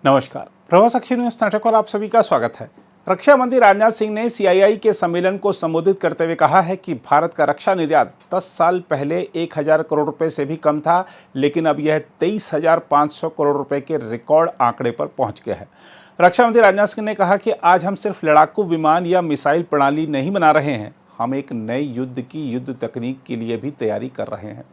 नमस्कार, प्रभासाक्षी न्यूज नाटक और आप सभी का स्वागत है। रक्षा मंत्री राजनाथ सिंह ने सीआईआई के सम्मेलन को संबोधित करते हुए कहा है कि भारत का रक्षा निर्यात 10 साल पहले 1000 करोड़ रुपए से भी कम था, लेकिन अब यह 23,500 करोड़ रुपए के रिकॉर्ड आंकड़े पर पहुंच गया है। रक्षा मंत्री राजनाथ सिंह ने कहा कि आज हम सिर्फ लड़ाकू विमान या मिसाइल प्रणाली नहीं बना रहे हैं, हम एक नई युद्ध तकनीक के लिए भी तैयारी कर रहे हैं।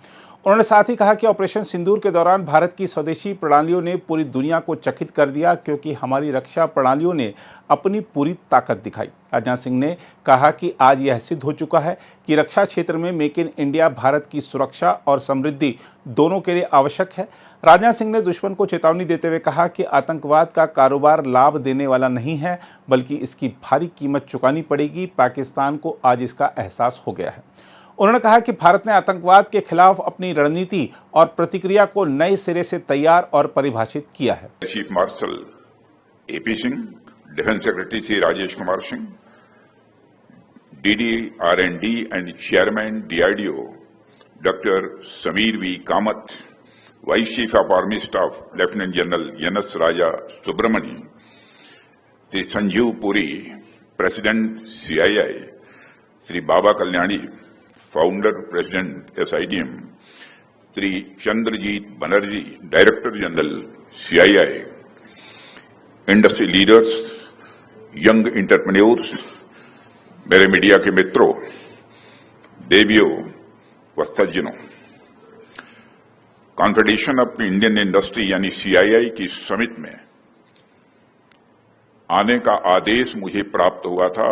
उन्होंने साथ ही कहा कि ऑपरेशन सिंदूर के दौरान भारत की स्वदेशी प्रणालियों ने पूरी दुनिया को चकित कर दिया, क्योंकि हमारी रक्षा प्रणालियों ने अपनी पूरी ताकत दिखाई। राजनाथ सिंह ने कहा कि आज यह सिद्ध हो चुका है कि रक्षा क्षेत्र में मेक इन इंडिया भारत की सुरक्षा और समृद्धि दोनों के लिए आवश्यक है। राजनाथ सिंह ने दुश्मन को चेतावनी देते हुए कहा कि आतंकवाद का कारोबार लाभ देने वाला नहीं है, बल्कि इसकी भारी कीमत चुकानी पड़ेगी। पाकिस्तान को आज इसका एहसास हो गया है। उन्होंने कहा कि भारत ने आतंकवाद के खिलाफ अपनी रणनीति और प्रतिक्रिया को नए सिरे से तैयार और परिभाषित किया है। Chief marshal AP Singh, defence secretary Shri Rajesh Kumar Singh, DDR&D and chairman DRDO doctor Sameer V Kamat, vice chief of army staff lieutenant general NS Raja Subramani, Shri Sanjeev Puri, president CII, Shri Baba Kalyani, founder president SIDM, Shri Chandrajit Banerjee, director general CII, industry leaders, young entrepreneurs, मेरे media के मित्रों, देवियों व सज्जनों, confederation of Indian industry यानी CII की summit में आने का आदेश मुझे प्राप्त हुआ था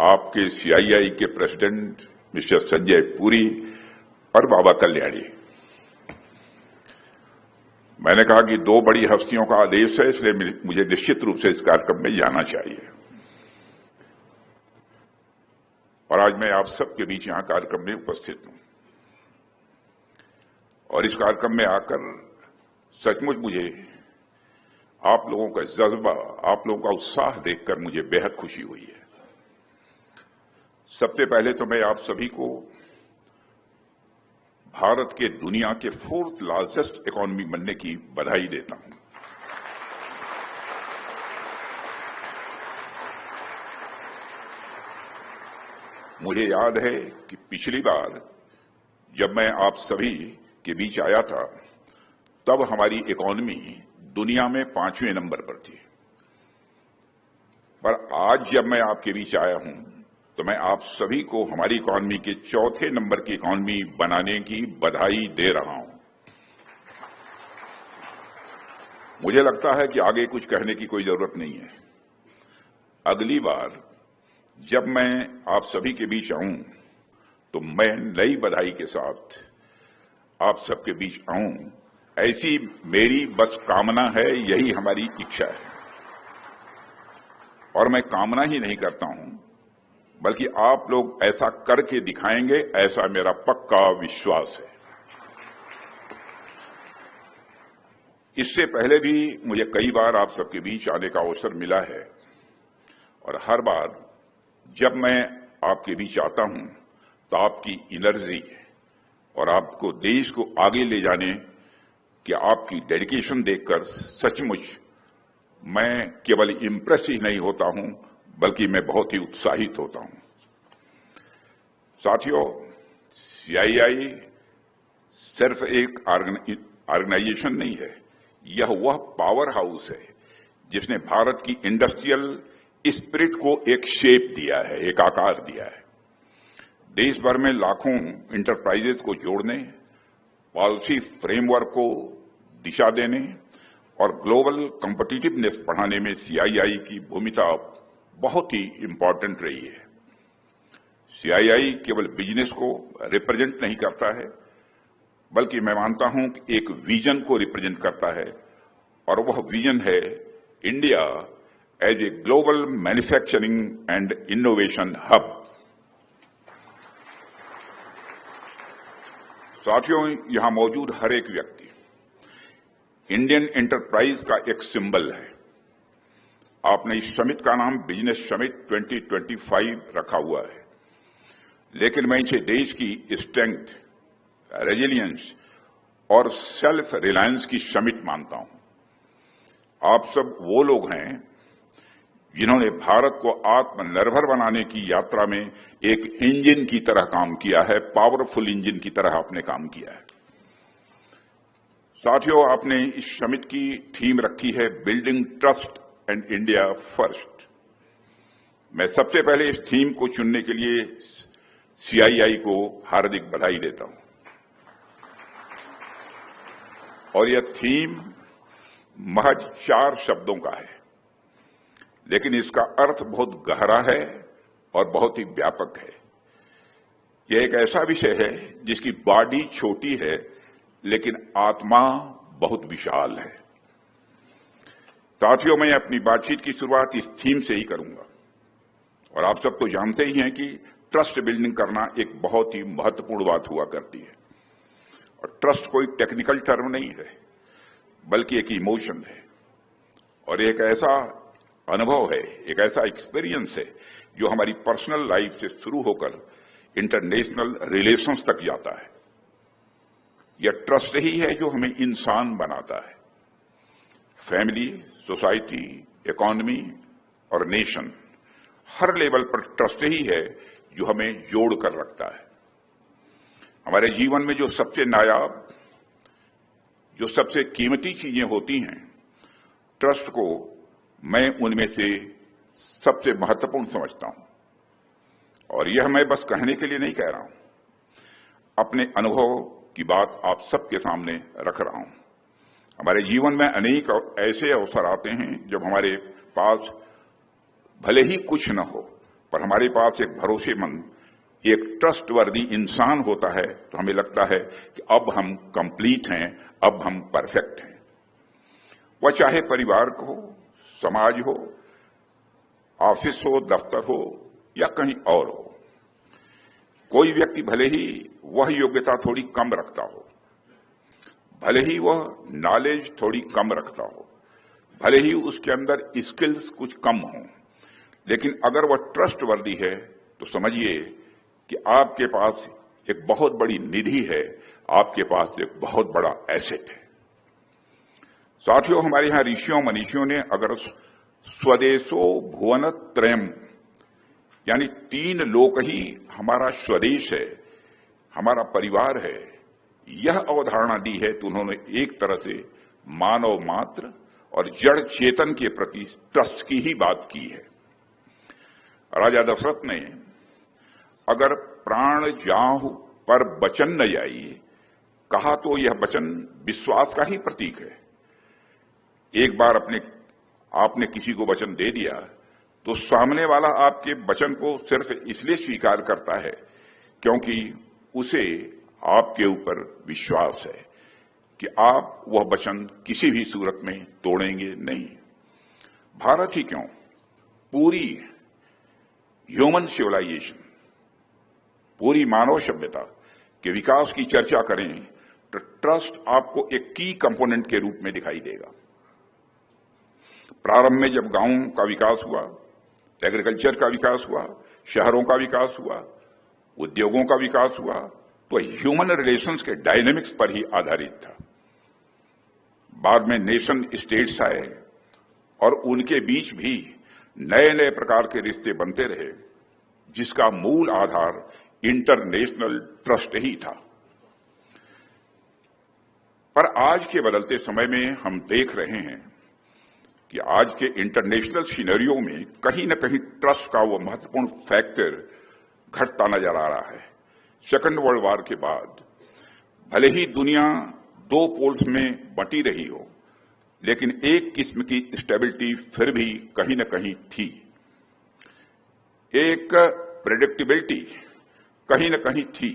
आपके CII के प्रेसिडेंट मिस्टर संजय पुरी और बाबा कल्याणी। मैंने कहा कि दो बड़ी हस्तियों का आदेश है, इसलिए मुझे निश्चित रूप से इस कार्यक्रम में जाना चाहिए। और आज मैं आप सबके बीच यहां कार्यक्रम में उपस्थित हूं और इस कार्यक्रम में आकर सचमुच मुझे आप लोगों का जज्बा, आप लोगों का उत्साह देखकर मुझे बेहद खुशी हुई है। सबसे पहले तो मैं आप सभी को भारत के दुनिया के 4th लार्जेस्ट इकोनॉमी बनने की बधाई देता हूं। मुझे याद है कि पिछली बार जब मैं आप सभी के बीच आया था, तब हमारी इकोनॉमी दुनिया में 5वें नंबर पर थी। पर आज जब मैं आपके बीच आया हूं, तो मैं आप सभी को हमारी इकोनॉमी के 4थे नंबर की इकोनॉमी बनाने की बधाई दे रहा हूं। मुझे लगता है कि आगे कुछ कहने की कोई जरूरत नहीं है। अगली बार जब मैं आप सभी के बीच आऊं, तो मैं नई बधाई के साथ आप सबके बीच आऊं, ऐसी मेरी बस कामना है, यही हमारी इच्छा है। और मैं कामना ही नहीं करता हूं, बल्कि आप लोग ऐसा करके दिखाएंगे, ऐसा मेरा पक्का विश्वास है। इससे पहले भी मुझे कई बार आप सबके बीच आने का अवसर मिला है और हर बार जब मैं आपके बीच आता हूं, तो आपकी एनर्जी और आपको देश को आगे ले जाने की आपकी डेडिकेशन देखकर सचमुच मैं केवल इंप्रेस ही नहीं होता हूं, बल्कि मैं बहुत ही उत्साहित होता हूं। साथियों, CII सिर्फ एक ऑर्गेनाइजेशन नहीं है, यह वह पावर हाउस है जिसने भारत की इंडस्ट्रियल स्पिरिट को एक शेप दिया है, एक आकार दिया है। देश भर में लाखों इंटरप्राइजेस को जोड़ने, पॉलिसी फ्रेमवर्क को दिशा देने और ग्लोबल कॉम्पिटिटिवनेस बढ़ाने में CII की भूमिका बहुत ही इंपॉर्टेंट रही है। CII केवल बिजनेस को रिप्रेजेंट नहीं करता है, बल्कि मैं मानता हूं कि एक विजन को रिप्रेजेंट करता है, और वह विजन है India as a global manufacturing and innovation hub. साथियों, यहां मौजूद हर एक व्यक्ति इंडियन एंटरप्राइज का एक सिंबल है। आपने इस समिट का नाम बिजनेस समिट 2025 रखा हुआ है, लेकिन मैं इसे देश की स्ट्रेंथ, रेजिलियंस और सेल्फ रिलायंस की समिट मानता हूं। आप सब वो लोग हैं जिन्होंने भारत को आत्मनिर्भर बनाने की यात्रा में एक इंजन की तरह काम किया है, पावरफुल इंजन की तरह आपने काम किया है। साथियों, आपने इस समिट की थीम रखी है building trust and India first. मैं सबसे पहले इस थीम को चुनने के लिए सीआईआई को हार्दिक बधाई देता हूं। और यह थीम महज 4 शब्दों का है, लेकिन इसका अर्थ बहुत गहरा है और बहुत ही व्यापक है। यह एक ऐसा विषय है जिसकी बॉडी छोटी है लेकिन आत्मा बहुत विशाल है। साथियों, मैं अपनी बातचीत की शुरुआत इस थीम से ही करूंगा। और आप सब तो जानते ही हैं कि ट्रस्ट बिल्डिंग करना एक बहुत ही महत्वपूर्ण बात हुआ करती है। और ट्रस्ट कोई टेक्निकल टर्म नहीं है, बल्कि एक इमोशन है और एक ऐसा अनुभव है, एक ऐसा एक्सपीरियंस है जो हमारी पर्सनल लाइफ से शुरू होकर इंटरनेशनल रिलेशंस तक जाता है। यह ट्रस्ट ही है जो हमें इंसान बनाता है। फैमिली, सोसाइटी, इकोनॉमी और नेशन, हर लेवल पर ट्रस्ट ही है जो हमें जोड़ कर रखता है। हमारे जीवन में जो सबसे नायाब, जो सबसे कीमती चीजें होती हैं, ट्रस्ट को मैं उनमें से सबसे महत्वपूर्ण समझता हूं। और यह मैं बस कहने के लिए नहीं कह रहा हूं, अपने अनुभव की बात आप सबके सामने रख रहा हूं। हमारे जीवन में अनेक ऐसे अवसर आते हैं जब हमारे पास भले ही कुछ न हो, पर हमारे पास एक भरोसेमंद, एक ट्रस्टवर्दी इंसान होता है, तो हमें लगता है कि अब हम कंप्लीट हैं, अब हम परफेक्ट हैं। वह चाहे परिवार हो, समाज हो, ऑफिस हो, दफ्तर हो या कहीं और हो। कोई व्यक्ति भले ही वह योग्यता थोड़ी कम रखता हो, भले ही वह नॉलेज थोड़ी कम रखता हो, भले ही उसके अंदर स्किल्स कुछ कम हों, लेकिन अगर वह ट्रस्टवर्दी है तो समझिए कि आपके पास एक बहुत बड़ी निधि है, आपके पास एक बहुत बड़ा एसेट है। साथियों, हमारे यहां ऋषियों मनीषियों ने अगर स्वदेशो भुवन त्रयम, यानी 3 लोक ही हमारा स्वदेश है, हमारा परिवार है, यह अवधारणा दी है, तो उन्होंने एक तरह से मानव मात्र और जड़ चेतन के प्रति ट्रस्ट की ही बात की है। राजा दशरथ ने अगर प्राण जाहु पर बचन न जाइए कहा, तो यह वचन विश्वास का ही प्रतीक है। एक बार आपने किसी को वचन दे दिया तो सामने वाला आपके वचन को सिर्फ इसलिए स्वीकार करता है क्योंकि उसे आपके ऊपर विश्वास है कि आप वह वचन किसी भी सूरत में तोड़ेंगे नहीं। भारत ही क्यों, पूरी ह्यूमन सिविलाइजेशन, पूरी मानव सभ्यता के विकास की चर्चा करें तो ट्रस्ट आपको एक की कंपोनेंट के रूप में दिखाई देगा। प्रारंभ में जब गांवों का विकास हुआ, एग्रीकल्चर का विकास हुआ, शहरों का विकास हुआ, उद्योगों का विकास हुआ, तो ह्यूमन रिलेशंस के डायनेमिक्स पर ही आधारित था। बाद में नेशन स्टेट्स आए और उनके बीच भी नए नए प्रकार के रिश्ते बनते रहे, जिसका मूल आधार इंटरनेशनल ट्रस्ट ही था। पर आज के बदलते समय में हम देख रहे हैं कि आज के इंटरनेशनल सिनेरियो में कहीं न कहीं ट्रस्ट का वो महत्वपूर्ण फैक्टर घटता नजर आ रहा है। सेकंड वर्ल्ड वॉर के बाद भले ही दुनिया 2 पोल्स में बंटी रही हो, लेकिन एक किस्म की स्टेबिलिटी फिर भी कहीं न कहीं थी। एक प्रेडिक्टेबिलिटी कहीं न कहीं थी।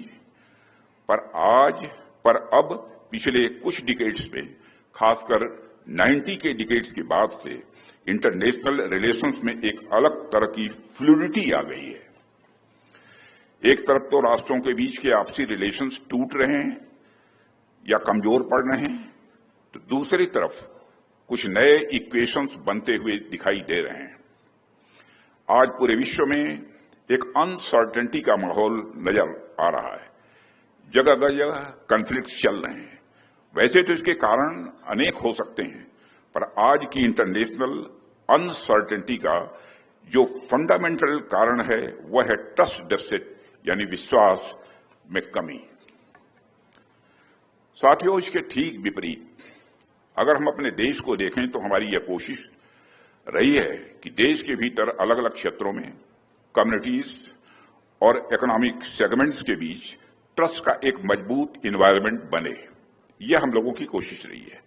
पर अब पिछले कुछ डिकेड्स में, खासकर 90 के डिकेड्स के बाद से इंटरनेशनल रिलेशंस में एक अलग तरह की फ्लूइडिटी आ गई है। एक तरफ तो राष्ट्रों के बीच के आपसी रिलेशंस टूट रहे हैं या कमजोर पड़ रहे हैं, तो दूसरी तरफ कुछ नए इक्वेशंस बनते हुए दिखाई दे रहे हैं। आज पूरे विश्व में एक अनसर्टेनिटी का माहौल नजर आ रहा है। जगह जगह कॉन्फ्लिक्ट्स चल रहे हैं। वैसे तो इसके कारण अनेक हो सकते हैं, पर आज की इंटरनेशनल अनसर्टेनिटी का जो फंडामेंटल कारण है वह है ट्रस्ट डेफिसिट, यानी विश्वास में कमी। साथियों, इसके ठीक विपरीत अगर हम अपने देश को देखें तो हमारी यह कोशिश रही है कि देश के भीतर अलग अलग क्षेत्रों में कम्युनिटीज और इकोनॉमिक सेगमेंट्स के बीच ट्रस्ट का एक मजबूत इन्वायरमेंट बने। यह हम लोगों की कोशिश रही है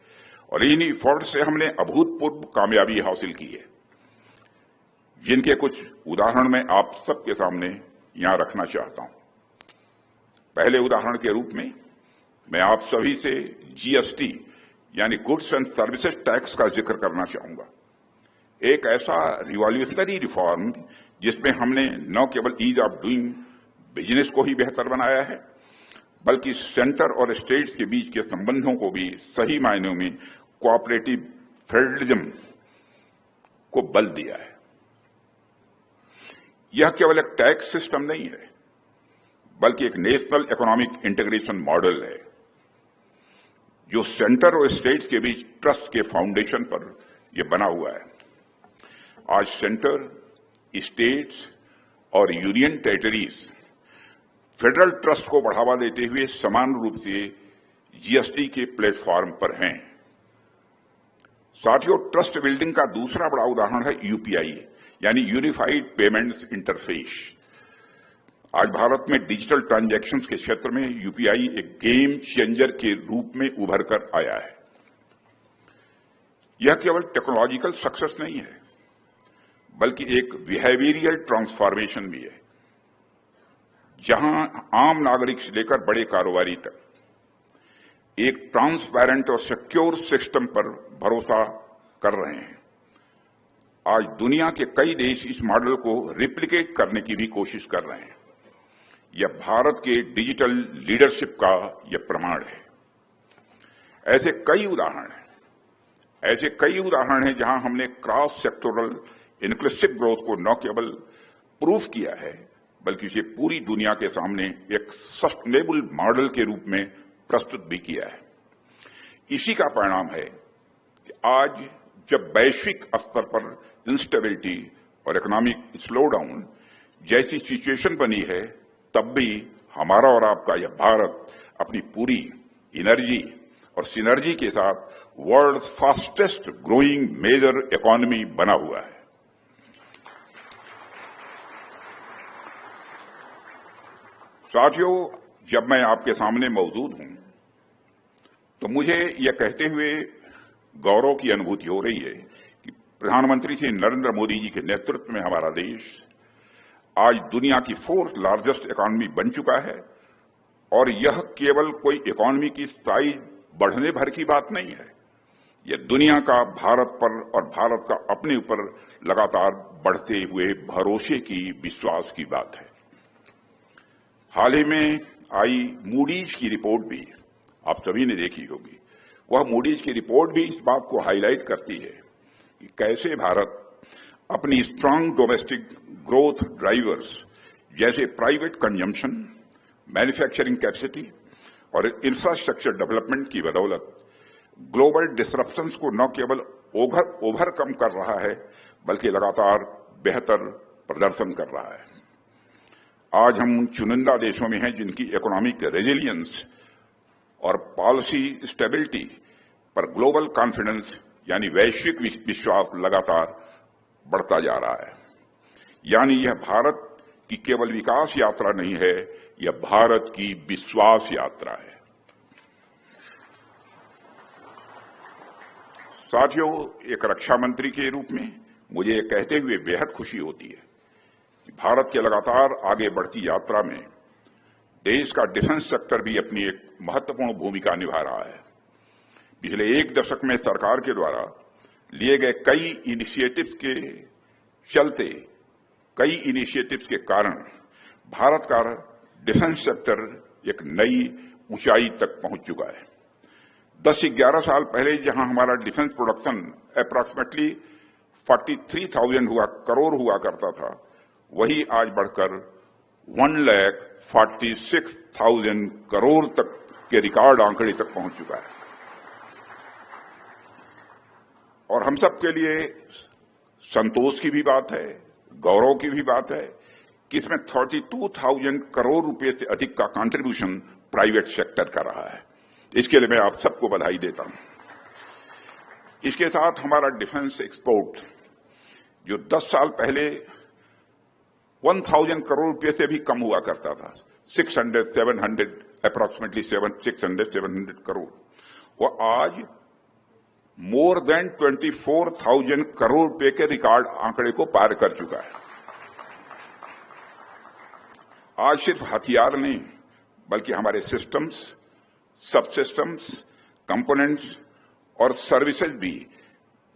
और इन एफर्ट से हमने अभूतपूर्व कामयाबी हासिल की है, जिनके कुछ उदाहरण मैं आप सबके सामने यहां रखना चाहता हूं। पहले उदाहरण के रूप में मैं आप सभी से जीएसटी यानी गुड्स एंड सर्विसेज टैक्स का जिक्र करना चाहूंगा। एक ऐसा रिवॉल्यूशनरी रिफॉर्म जिसमें हमने न केवल ईज ऑफ डूइंग बिजनेस को ही बेहतर बनाया है, बल्कि सेंटर और स्टेट्स के बीच के संबंधों को भी सही मायनों में कोऑपरेटिव फेडरलिज्म को बल दिया है। यह केवल एक टैक्स सिस्टम नहीं है, बल्कि एक नेशनल इकोनॉमिक इंटीग्रेशन मॉडल है जो सेंटर और स्टेट्स के बीच ट्रस्ट के फाउंडेशन पर यह बना हुआ है। आज सेंटर, स्टेट्स और यूनियन टेरिटरीज फेडरल ट्रस्ट को बढ़ावा देते हुए समान रूप से जीएसटी के प्लेटफॉर्म पर हैं। साथियों, ट्रस्ट बिल्डिंग का दूसरा बड़ा उदाहरण है यूपीआई यानी यूनिफाइड पेमेंट्स इंटरफेस। आज भारत में डिजिटल ट्रांजैक्शंस के क्षेत्र में यूपीआई एक गेम चेंजर के रूप में उभर कर आया है। यह केवल टेक्नोलॉजिकल सक्सेस नहीं है, बल्कि एक बिहेवियरल ट्रांसफॉर्मेशन भी है, जहां आम नागरिक से लेकर बड़े कारोबारी तक एक ट्रांसपेरेंट और सिक्योर सिस्टम पर भरोसा कर रहे हैं। आज दुनिया के कई देश इस मॉडल को रिप्लिकेट करने की भी कोशिश कर रहे हैं। यह भारत के डिजिटल लीडरशिप का यह प्रमाण है। ऐसे कई उदाहरण हैं जहां हमने क्रॉस सेक्टोरल इंक्लूसिव ग्रोथ को न केवल प्रूफ किया है, बल्कि इसे पूरी दुनिया के सामने एक सस्टेनेबल मॉडल के रूप में प्रस्तुत भी किया है। इसी का परिणाम है कि आज जब वैश्विक स्तर पर इंस्टेबिलिटी और इकोनॉमिक स्लोडाउन जैसी सिचुएशन बनी है, तब भी हमारा और आपका यह भारत अपनी पूरी एनर्जी और सिनर्जी के साथ world fastest growing major economy बना हुआ है। साथियों, जब मैं आपके सामने मौजूद हूं तो मुझे यह कहते हुए गौरव की अनुभूति हो रही है कि प्रधानमंत्री श्री नरेंद्र मोदी जी के नेतृत्व में हमारा देश आज दुनिया की 4th लार्जेस्ट इकोनॉमी बन चुका है। और यह केवल कोई इकोनॉमी की साइज बढ़ने भर की बात नहीं है, यह दुनिया का भारत पर और भारत का अपने ऊपर लगातार बढ़ते हुए भरोसे की, विश्वास की बात है। हाल ही में आई मूडीज की रिपोर्ट भी आप सभी ने देखी होगी। वह मूडीज की रिपोर्ट भी इस बात को हाईलाइट करती है कि कैसे भारत अपनी स्ट्रांग डोमेस्टिक ग्रोथ ड्राइवर्स जैसे प्राइवेट कंजम्पशन, मैन्युफैक्चरिंग कैपेसिटी और इंफ्रास्ट्रक्चर डेवलपमेंट की बदौलत ग्लोबल डिसरप्शंस को न केवल ओवरकम कर रहा है, बल्कि लगातार बेहतर प्रदर्शन कर रहा है। आज हम उन चुनिंदा देशों में हैं जिनकी इकोनॉमिक रेजिलियंस और पॉलिसी स्टेबिलिटी पर ग्लोबल कॉन्फिडेंस यानी वैश्विक विश्वास लगातार बढ़ता जा रहा है। यानी यह भारत की केवल विकास यात्रा नहीं है, यह भारत की विश्वास यात्रा है। साथियों, एक रक्षा मंत्री के रूप में मुझे यह कहते हुए बेहद खुशी होती है कि भारत के लगातार आगे बढ़ती यात्रा में देश का डिफेंस सेक्टर भी अपनी एक महत्वपूर्ण भूमिका निभा रहा है। पिछले एक दशक में सरकार के द्वारा लिए गए कई इनिशिएटिव्स के कारण भारत का डिफेंस सेक्टर एक नई ऊंचाई तक पहुंच चुका है। 10 से 11 साल पहले जहां हमारा डिफेंस प्रोडक्शन अप्रॉक्सीमेटली 43,000 करोड़ हुआ करता था, वही आज बढ़कर 1,46,000 करोड़ तक के रिकॉर्ड आंकड़े तक पहुंच चुका है। और हम सब के लिए संतोष की भी बात है, गौरव की भी बात है कि इसमें 32,000 करोड़ रुपए से अधिक का कंट्रीब्यूशन प्राइवेट सेक्टर का रहा है। इसके लिए मैं आप सबको बधाई देता हूं। इसके साथ हमारा डिफेंस एक्सपोर्ट जो 10 साल पहले 1,000 करोड़ रुपए से भी कम हुआ करता था, 600-700 अप्रोक्सीमेटली 600-700 करोड़, वो आज मोर देन 24,000 करोड़ रुपए के रिकॉर्ड आंकड़े को पार कर चुका है। आज सिर्फ हथियार नहीं बल्कि हमारे सिस्टम्स, सब सिस्टम्स, कंपोनेंट्स और सर्विसेज भी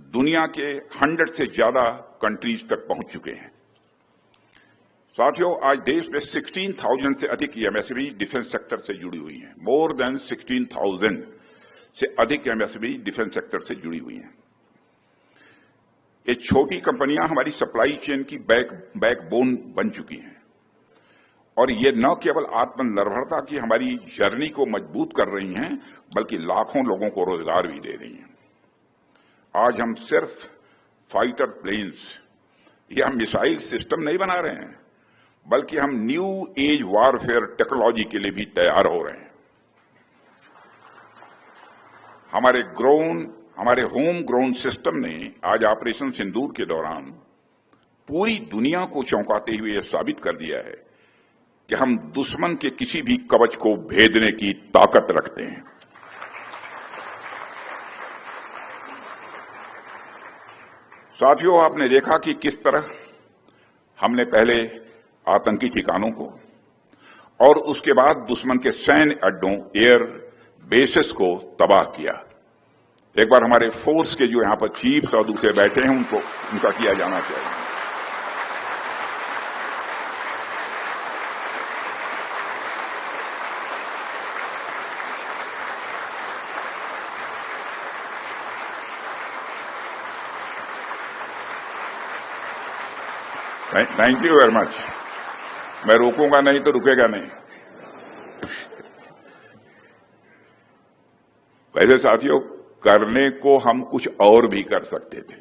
दुनिया के 100 से ज्यादा कंट्रीज तक पहुंच चुके हैं। साथियों, आज देश में 16,000 से अधिक एमएसएमई डिफेंस सेक्टर से जुड़ी हुई हैं। मोर देन 16,000 से अधिक एमएसएमई डिफेंस सेक्टर से जुड़ी हुई हैं। ये छोटी कंपनियां हमारी सप्लाई चेन की बैकबोन बन चुकी हैं और ये न केवल आत्मनिर्भरता की हमारी जर्नी को मजबूत कर रही हैं बल्कि लाखों लोगों को रोजगार भी दे रही हैं। आज हम सिर्फ फाइटर प्लेन्स या मिसाइल सिस्टम नहीं बना रहे हैं बल्कि हम न्यू एज वॉरफेयर टेक्नोलॉजी के लिए भी तैयार हो रहे हैं। हमारे होम ग्रोन सिस्टम ने आज ऑपरेशन सिंदूर के दौरान पूरी दुनिया को चौंकाते हुए यह साबित कर दिया है कि हम दुश्मन के किसी भी कवच को भेदने की ताकत रखते हैं। साथियों, आपने देखा कि किस तरह हमने पहले आतंकी ठिकानों को और उसके बाद दुश्मन के सैन्य अड्डों, एयर बेसेस को तबाह किया। एक बार हमारे फोर्स के जो यहां पर चीफ्स और दूसरे बैठे हैं उनका किया जाना चाहिए। Thank you very much. मैं रोकूंगा नहीं तो रुकेगा नहीं। वैसे साथियों, करने को हम कुछ और भी कर सकते थे,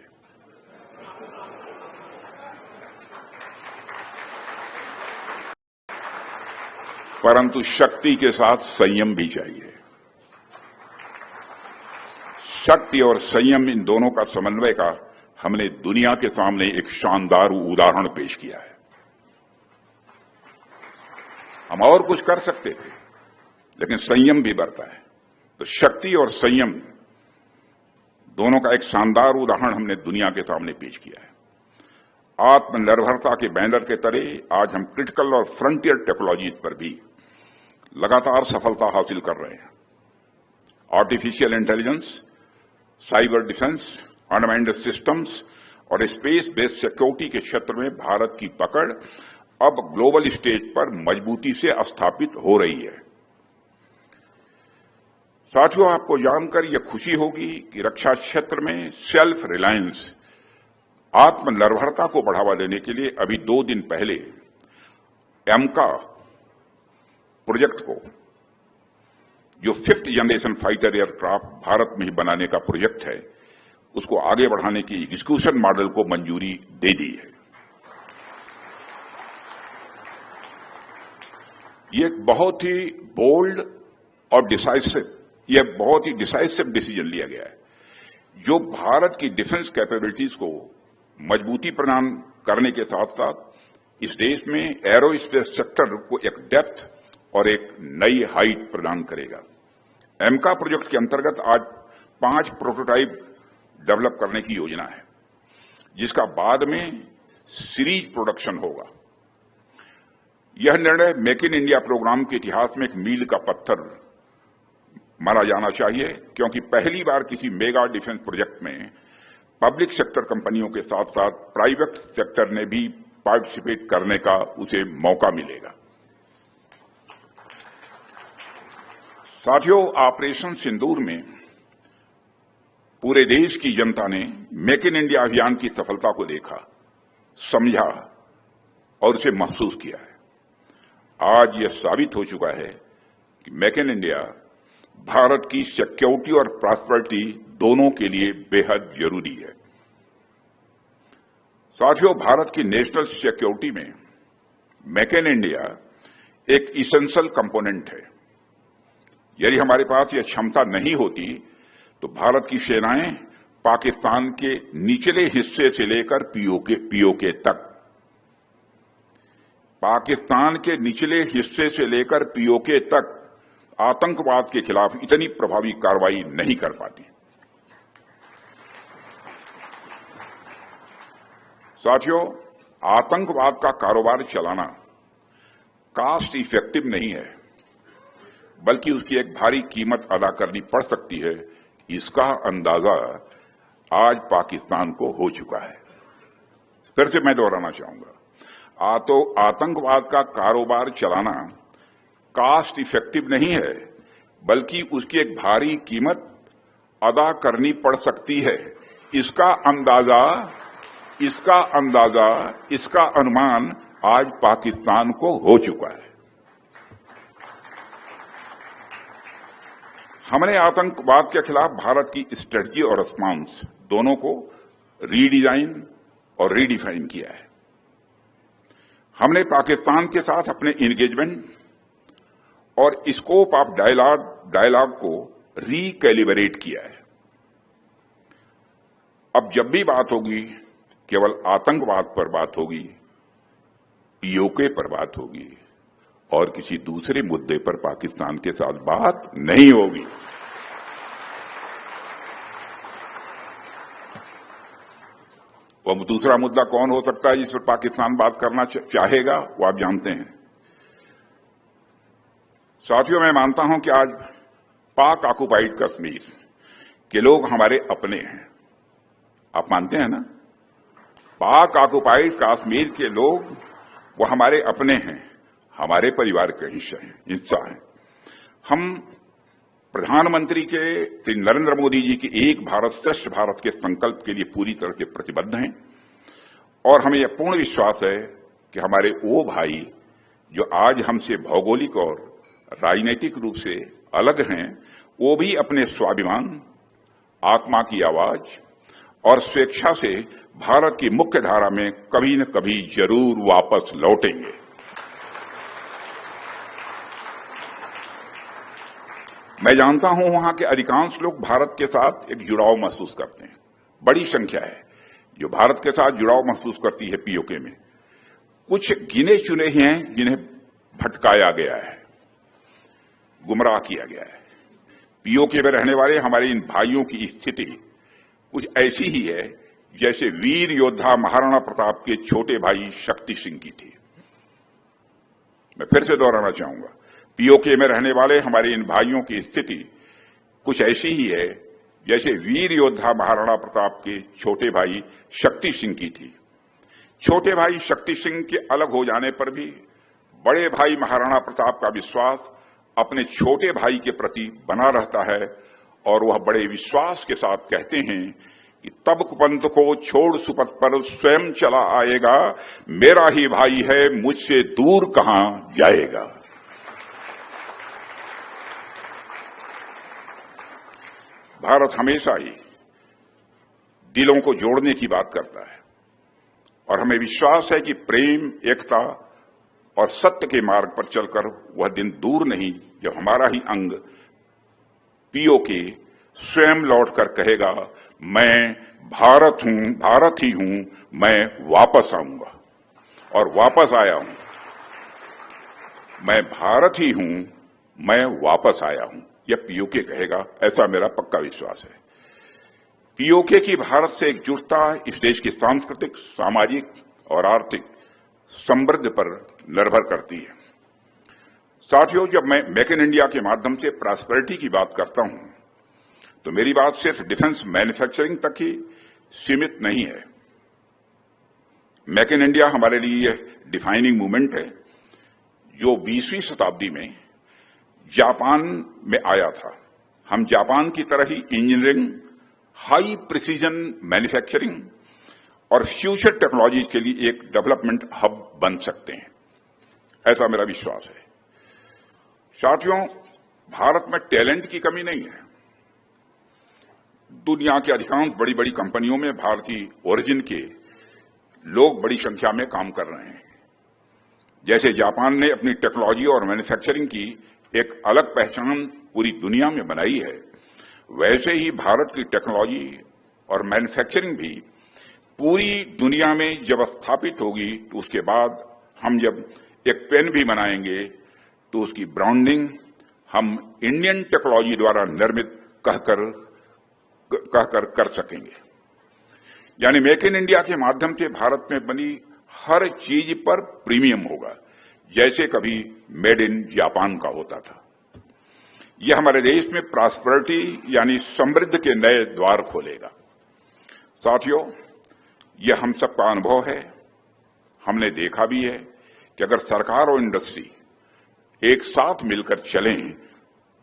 परंतु शक्ति के साथ संयम भी चाहिए। शक्ति और संयम, इन दोनों का समन्वय का हमने दुनिया के सामने एक शानदार उदाहरण पेश किया है। हम और कुछ कर सकते थे लेकिन संयम भी बरता है। तो शक्ति और संयम दोनों का एक शानदार उदाहरण हमने दुनिया के सामने पेश किया है। आत्मनिर्भरता के बैनर के तले आज हम क्रिटिकल और फ्रंटियर टेक्नोलॉजीज पर भी लगातार सफलता हासिल कर रहे हैं। Artificial intelligence, cyber defence, unmanned systems और स्पेस बेस्ड सिक्योरिटी के क्षेत्र में भारत की पकड़ अब ग्लोबल स्टेज पर मजबूती से स्थापित हो रही है। साथियों, आपको जानकर यह खुशी होगी कि रक्षा क्षेत्र में सेल्फ रिलायंस, आत्मनिर्भरता को बढ़ावा देने के लिए अभी 2 दिन पहले एमका प्रोजेक्ट को, जो 5th generation fighter aircraft Bharat में ही बनाने का प्रोजेक्ट है, उसको आगे बढ़ाने की एग्जीक्यूशन मॉडल को मंजूरी दे दी है। ये एक बहुत ही बोल्ड और बहुत ही डिसाइसिव डिसीजन लिया गया है, जो भारत की डिफेंस कैपेबिलिटीज को मजबूती प्रदान करने के साथ साथ इस देश में एरोस्पेस सेक्टर को एक डेप्थ और एक नई हाइट प्रदान करेगा। एमका प्रोजेक्ट के अंतर्गत आज 5 प्रोटोटाइप डेवलप करने की योजना है, जिसका बाद में सीरीज प्रोडक्शन होगा। यह निर्णय मेक इन इंडिया प्रोग्राम के इतिहास में एक मील का पत्थर माना जाना चाहिए, क्योंकि पहली बार किसी मेगा डिफेंस प्रोजेक्ट में पब्लिक सेक्टर कंपनियों के साथ साथ प्राइवेट सेक्टर ने भी पार्टिसिपेट करने का उसे मौका मिलेगा। साथियों, ऑपरेशन सिंदूर में पूरे देश की जनता ने मेक इन इंडिया अभियान की सफलता को देखा, समझा और उसे महसूस किया है। आज यह साबित हो चुका है कि मेक इन इंडिया भारत की सिक्योरिटी और प्रॉस्पेरिटी दोनों के लिए बेहद जरूरी है। साथियों, भारत की नेशनल सिक्योरिटी में मेक इन इंडिया एक इसेंशियल कंपोनेंट है। यदि हमारे पास यह क्षमता नहीं होती तो भारत की सेनाएं पाकिस्तान के निचले हिस्से से लेकर पीओके तक, पाकिस्तान के निचले हिस्से से लेकर पीओके तक आतंकवाद के खिलाफ इतनी प्रभावी कार्रवाई नहीं कर पाती। साथियों, आतंकवाद का कारोबार चलाना कॉस्ट इफेक्टिव नहीं है, बल्कि उसकी एक भारी कीमत अदा करनी पड़ सकती है। इसका अंदाजा आज पाकिस्तान को हो चुका है। फिर से मैं दोहराना चाहूंगा, तो आतंकवाद का कारोबार चलाना कॉस्ट इफेक्टिव नहीं है, बल्कि उसकी एक भारी कीमत अदा करनी पड़ सकती है। इसका अनुमान आज पाकिस्तान को हो चुका है। हमने आतंकवाद के खिलाफ भारत की स्ट्रेटजी और रिस्पांस दोनों को रीडिजाइन और रीडिफाइन किया है। हमने पाकिस्तान के साथ अपने एंगेजमेंट और स्कोप ऑफ डायलॉग को रिकैलिब्रेट किया है। अब जब भी बात होगी, केवल आतंकवाद पर बात होगी, पीओके पर बात होगी और किसी दूसरे मुद्दे पर पाकिस्तान के साथ बात नहीं होगी। वह दूसरा मुद्दा कौन हो सकता है जिस पर पाकिस्तान बात करना चाहेगा, वो आप जानते हैं। साथियों, मैं मानता हूं कि आज पाक ऑक्युपाइड कश्मीर के लोग हमारे अपने हैं। आप मानते हैं ना? पाक ऑक्युपाइड कश्मीर के लोग वो हमारे अपने हैं, हमारे परिवार का हिस्सा हैं। हम प्रधानमंत्री के श्री नरेंद्र मोदी जी की एक भारत श्रेष्ठ भारत के संकल्प के लिए पूरी तरह से प्रतिबद्ध हैं और हमें यह पूर्ण विश्वास है कि हमारे वो भाई जो आज हमसे भौगोलिक और राजनीतिक रूप से अलग हैं, वो भी अपने स्वाभिमान, आत्मा की आवाज और स्वेच्छा से भारत की मुख्य धारा में कभी न कभी जरूर वापस लौटेंगे। मैं जानता हूं वहां के अधिकांश लोग भारत के साथ एक जुड़ाव महसूस करते हैं। बड़ी संख्या है जो भारत के साथ जुड़ाव महसूस करती है। पीओके में कुछ गिने चुने ही हैं जिन्हें भटकाया गया है, गुमराह किया गया है। पीओके में रहने वाले हमारे इन भाइयों की स्थिति कुछ ऐसी ही है जैसे वीर योद्धा महाराणा प्रताप के छोटे भाई शक्ति सिंह की थी। मैं फिर से दोहराना चाहूंगा, पीओके में रहने वाले हमारे इन भाइयों की स्थिति कुछ ऐसी ही है जैसे वीर योद्धा महाराणा प्रताप के छोटे भाई शक्ति सिंह की थी। छोटे भाई शक्ति सिंह के अलग हो जाने पर भी बड़े भाई महाराणा प्रताप का विश्वास अपने छोटे भाई के प्रति बना रहता है और वह बड़े विश्वास के साथ कहते हैं कि तब कुपंथ को छोड़ सुपथ पर स्वयं चला आएगा, मेरा ही भाई है मुझसे दूर कहां जाएगा। भारत हमेशा ही दिलों को जोड़ने की बात करता है और हमें विश्वास है कि प्रेम, एकता और सत्य के मार्ग पर चलकर वह दिन दूर नहीं जब हमारा ही अंग पीओके स्वयं लौटकर कहेगा, मैं भारत हूं, भारत ही हूं, मैं वापस आऊंगा और वापस आया हूं। मैं भारत ही हूं, मैं वापस आया हूं, यह पीओके कहेगा, ऐसा मेरा पक्का विश्वास है। पीओके की भारत से एकजुटता इस देश की सांस्कृतिक, सामाजिक और आर्थिक समृद्धि पर निर्भर करती है। साथियों, जब मैं मेक इन इंडिया के माध्यम से प्रॉस्पेरिटी की बात करता हूं तो मेरी बात सिर्फ डिफेंस मैन्युफैक्चरिंग तक ही सीमित नहीं है। मेक इन इंडिया हमारे लिए यह डिफाइनिंग मूवमेंट है जो 20वीं शताब्दी में जापान में आया था। हम जापान की तरह ही इंजीनियरिंग, हाई प्रिसीजन मैन्युफैक्चरिंग और फ्यूचर टेक्नोलॉजीज के लिए एक डेवलपमेंट हब बन सकते हैं, ऐसा मेरा विश्वास है। साथियों, भारत में टैलेंट की कमी नहीं है। दुनिया की अधिकांश बड़ी बड़ी कंपनियों में भारतीय ओरिजिन के लोग बड़ी संख्या में काम कर रहे हैं। जैसे जापान ने अपनी टेक्नोलॉजी और मैन्युफैक्चरिंग की एक अलग पहचान पूरी दुनिया में बनाई है, वैसे ही भारत की टेक्नोलॉजी और मैन्युफैक्चरिंग भी पूरी दुनिया में जब स्थापित होगी तो उसके बाद हम जब एक पेन भी बनाएंगे तो उसकी ब्रांडिंग हम इंडियन टेक्नोलॉजी द्वारा निर्मित कहकर कर सकेंगे। यानी मेक इन इंडिया के माध्यम से भारत में बनी हर चीज पर प्रीमियम होगा, जैसे कभी मेड इन जापान का होता था। यह हमारे देश में प्रॉस्पेरिटी यानी समृद्धि के नए द्वार खोलेगा। साथियों, यह हम सबका अनुभव है। हमने देखा भी है कि अगर सरकार और इंडस्ट्री एक साथ मिलकर चलें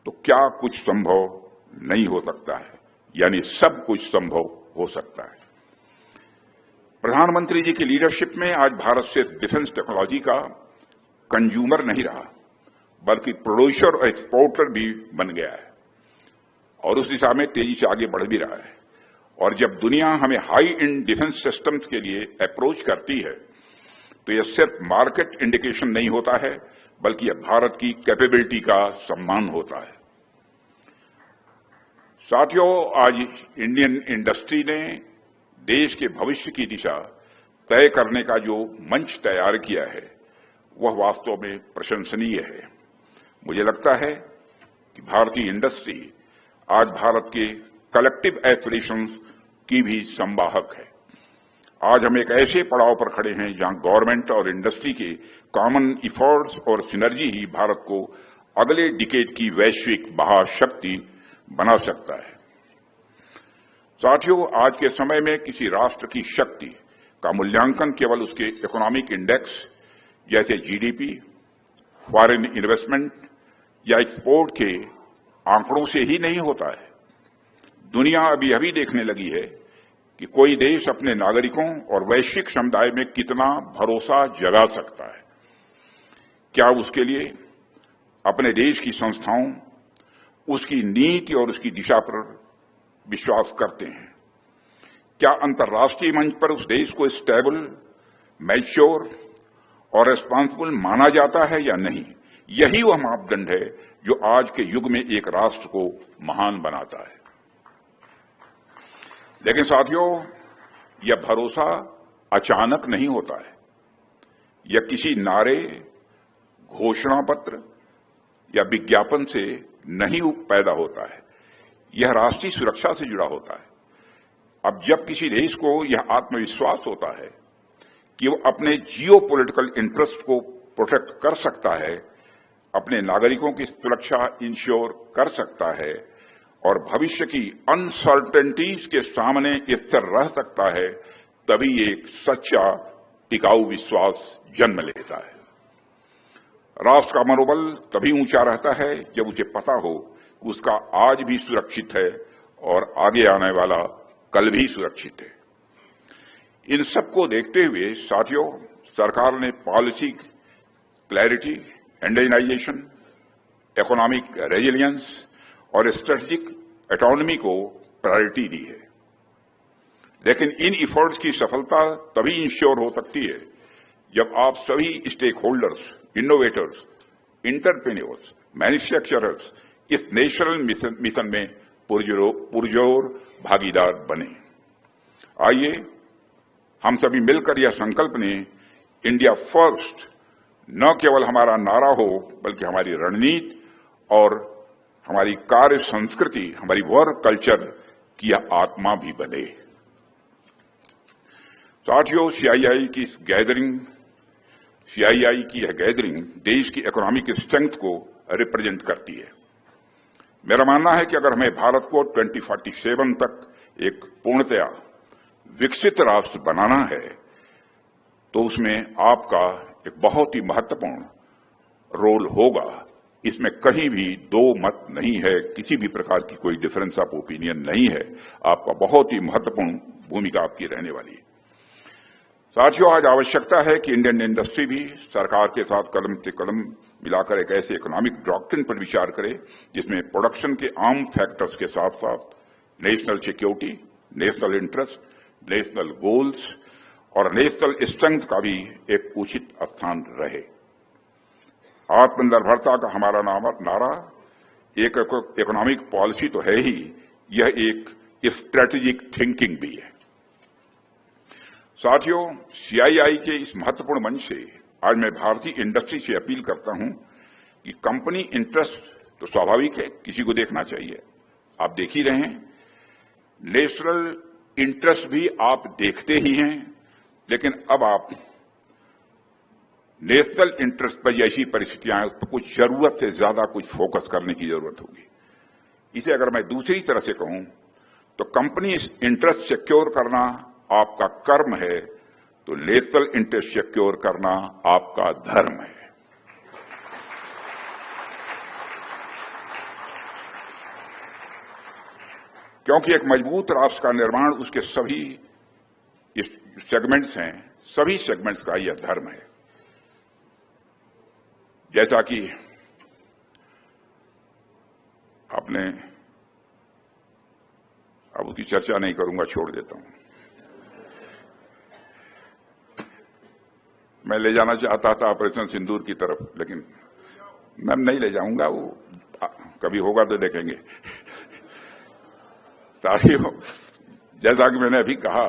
तो क्या कुछ संभव नहीं हो सकता है, यानी सब कुछ संभव हो सकता है। प्रधानमंत्री जी की लीडरशिप में आज भारत सिर्फ डिफेंस टेक्नोलॉजी का कंज्यूमर नहीं रहा, बल्कि प्रोड्यूसर और एक्सपोर्टर भी बन गया है और उस दिशा में तेजी से आगे बढ़ भी रहा है। और जब दुनिया हमें हाई एंड डिफेंस सिस्टम्स के लिए अप्रोच करती है तो यह सिर्फ मार्केट इंडिकेशन नहीं होता है, बल्कि यह भारत की कैपेबिलिटी का सम्मान होता है। साथियों, आज इंडियन इंडस्ट्री ने देश के भविष्य की दिशा तय करने का जो मंच तैयार किया है वह वास्तव में प्रशंसनीय है। मुझे लगता है कि भारतीय इंडस्ट्री आज भारत के कलेक्टिव एस्पिरेशंस की भी संवाहक है। आज हम एक ऐसे पड़ाव पर खड़े हैं जहां गवर्नमेंट और इंडस्ट्री के कॉमन इफर्ट्स और सिनर्जी ही भारत को अगले डिकेड की वैश्विक महाशक्ति बना सकता है। साथियों, आज के समय में किसी राष्ट्र की शक्ति का मूल्यांकन केवल उसके इकोनॉमिक इंडेक्स जैसे जीडीपी, फॉरेन इन्वेस्टमेंट या एक्सपोर्ट के आंकड़ों से ही नहीं होता है। दुनिया अभी अभी देखने लगी है कि कोई देश अपने नागरिकों और वैश्विक समुदाय में कितना भरोसा जगा सकता है। क्या उसके लिए अपने देश की संस्थाओं, उसकी नीति और उसकी दिशा पर विश्वास करते हैं? क्या अंतर्राष्ट्रीय मंच पर उस देश को स्टेबल, मैच्योर और रिस्पांसिबल माना जाता है या नहीं? यही वह मापदंड है जो आज के युग में एक राष्ट्र को महान बनाता है। लेकिन साथियों, यह भरोसा अचानक नहीं होता है। यह किसी नारे, घोषणा पत्र या विज्ञापन से नहीं पैदा होता है। यह राष्ट्रीय सुरक्षा से जुड़ा होता है। अब जब किसी देश को यह आत्मविश्वास होता है कि वो अपने जियोपॉलिटिकल इंटरेस्ट को प्रोटेक्ट कर सकता है, अपने नागरिकों की सुरक्षा इंश्योर कर सकता है और भविष्य की अनसर्टेनिटीज के सामने स्थिर रह सकता है, तभी एक सच्चा टिकाऊ विश्वास जन्म लेता है। राष्ट्र का मनोबल तभी ऊंचा रहता है जब उसे पता हो कि उसका आज भी सुरक्षित है और आगे आने वाला कल भी सुरक्षित है। इन सबको देखते हुए साथियों, सरकार ने policy clarity, Indianisation, economic resilience और स्ट्रेटेजिक ऑटोनॉमी को प्रायोरिटी दी है। लेकिन इन इफर्ट्स की सफलता तभी इंश्योर हो सकती है जब आप सभी stakeholders, innovators, entrepreneurs, manufacturers इस नेशनल मिशन में पुरजोर भागीदार बने। आइए हम सभी मिलकर यह संकल्प लें, इंडिया फर्स्ट न केवल हमारा नारा हो बल्कि हमारी रणनीति और हमारी कार्य संस्कृति, हमारी वर्क कल्चर की यह आत्मा भी बने। साथियों, सीआईआई की यह गैदरिंग देश की इकोनॉमिक स्ट्रेंथ को रिप्रेजेंट करती है। मेरा मानना है कि अगर हमें भारत को 2047 तक एक पूर्णतया विकसित राष्ट्र बनाना है तो उसमें आपका एक बहुत ही महत्वपूर्ण रोल होगा। इसमें कहीं भी दो मत नहीं है, किसी भी प्रकार की कोई डिफरेंस ऑफ ओपिनियन नहीं है। आपका बहुत ही महत्वपूर्ण भूमिका आपकी रहने वाली है। साथियों, आज आवश्यकता है कि इंडियन इंडस्ट्री भी सरकार के साथ कदम से कदम मिलाकर एक ऐसे इकोनॉमिक डॉक्ट्रिन पर विचार करे जिसमें प्रोडक्शन के आम फैक्टर्स के साथ साथ national security, national interest, national goals और नेशनल स्ट्रेंथ का भी एक उचित स्थान रहे। आत्मनिर्भरता का हमारा नारा एक इकोनॉमिक पॉलिसी तो है ही, यह एक स्ट्रेटेजिक थिंकिंग भी है। साथियों, सीआईआई के इस महत्वपूर्ण मंच से आज मैं भारतीय इंडस्ट्री से अपील करता हूं कि कंपनी इंटरेस्ट तो स्वाभाविक है, किसी को देखना चाहिए, आप देख ही रहे हैं। नेशनल इंटरेस्ट भी आप देखते ही हैं, लेकिन अब आप नेशनल इंटरेस्ट पर ऐसी परिस्थितियां हैं, उस पर कुछ जरूरत से ज्यादा कुछ फोकस करने की जरूरत होगी। इसे अगर मैं दूसरी तरह से कहूं तो कंपनी इंटरेस्ट सिक्योर करना आपका कर्म है, तो नेशनल इंटरेस्ट सिक्योर करना आपका धर्म है। क्योंकि एक मजबूत राष्ट्र का निर्माण उसके सभी सेगमेंट्स हैं, सभी सेगमेंट्स का यह धर्म है। जैसा कि आपने, अब उसकी चर्चा नहीं करूंगा, छोड़ देता हूं। मैं ले जाना चाहता था ऑपरेशन सिंदूर की तरफ, लेकिन मैं नहीं ले जाऊंगा, वो कभी होगा तो देखेंगे। साथियों, जैसा कि मैंने अभी कहा,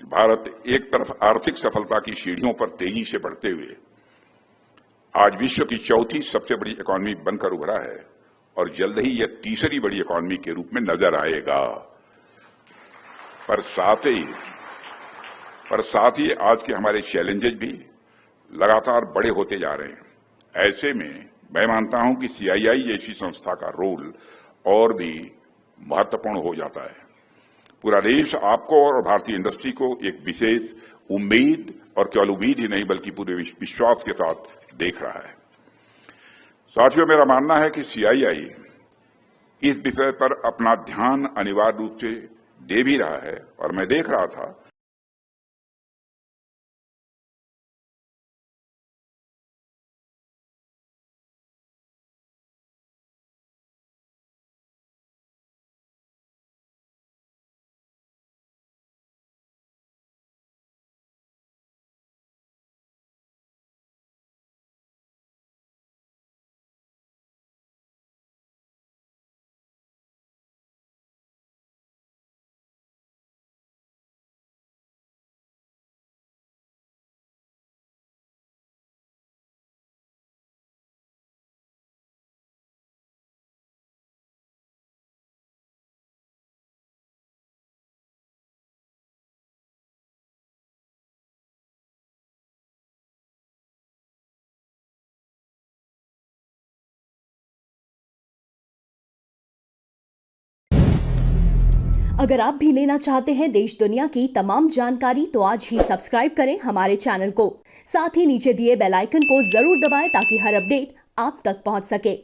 भारत एक तरफ आर्थिक सफलता की सीढ़ियों पर तेजी से बढ़ते हुए आज विश्व की चौथी सबसे बड़ी इकॉनमी बनकर उभरा है और जल्द ही यह तीसरी बड़ी इकॉनमी के रूप में नजर आएगा। पर साथ ही आज के हमारे चैलेंजेस भी लगातार बड़े होते जा रहे हैं। ऐसे में मैं मानता हूं कि सीआईआई जैसी संस्था का रोल और भी महत्वपूर्ण हो जाता है। पूरा देश आपको और भारतीय इंडस्ट्री को एक विशेष उम्मीद, और केवल उम्मीद ही नहीं बल्कि पूरे विश्वास के साथ देख रहा है। साथियों, मेरा मानना है कि सीआईआई इस विषय पर अपना ध्यान अनिवार्य रूप से दे भी रहा है, और मैं देख रहा था अगर आप भी लेना चाहते हैं देश दुनिया की तमाम जानकारी तो आज ही सब्सक्राइब करें हमारे चैनल को। साथ ही नीचे दिए बेल आइकन को जरूर दबाएं ताकि हर अपडेट आप तक पहुंच सके।